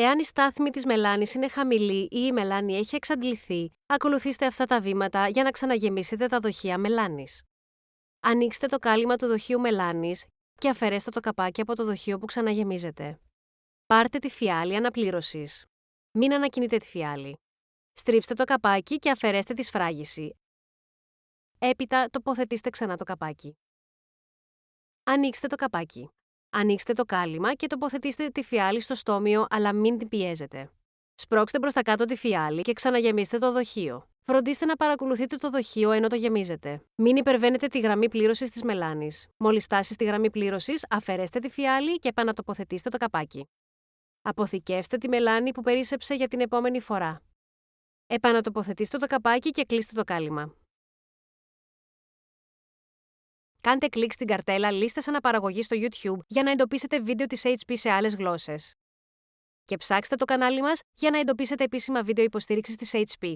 Εάν η στάθμη της μελάνης είναι χαμηλή ή η μελάνη έχει εξαντληθεί, ακολουθήστε αυτά τα βήματα για να ξαναγεμίσετε τα δοχεία μελάνης. Ανοίξτε το κάλυμα του δοχείου μελάνης και αφαιρέστε το καπάκι από το δοχείο που ξαναγεμίζετε. Πάρτε τη φιάλη αναπλήρωσης. Μην ανακινείτε τη φιάλη. Στρίψτε το καπάκι και αφαιρέστε τη σφράγιση. Έπειτα τοποθετήστε ξανά το καπάκι. Ανοίξτε το καπάκι. Ανοίξτε το κάλυμα και τοποθετήστε τη φιάλη στο στόμιο, αλλά μην την πιέζετε. Σπρώξτε προς τα κάτω τη φιάλη και ξαναγεμίστε το δοχείο. Φροντίστε να παρακολουθείτε το δοχείο ενώ το γεμίζετε. Μην υπερβαίνετε τη γραμμή πλήρωσης της μελάνης. Μόλις φτάσει στη γραμμή πλήρωσης, αφαιρέστε τη φιάλη και επανατοποθετήστε το καπάκι. Αποθηκεύστε τη μελάνη που περίσσεψε για την επόμενη φορά. Επανατοποθετήστε το καπάκι και κλείστε το κάλυμα. Κάντε κλικ στην καρτέλα «Λίστες αναπαραγωγής» στο YouTube για να εντοπίσετε βίντεο της HP σε άλλες γλώσσες. Και ψάξτε το κανάλι μας για να εντοπίσετε επίσημα βίντεο υποστήριξης της HP.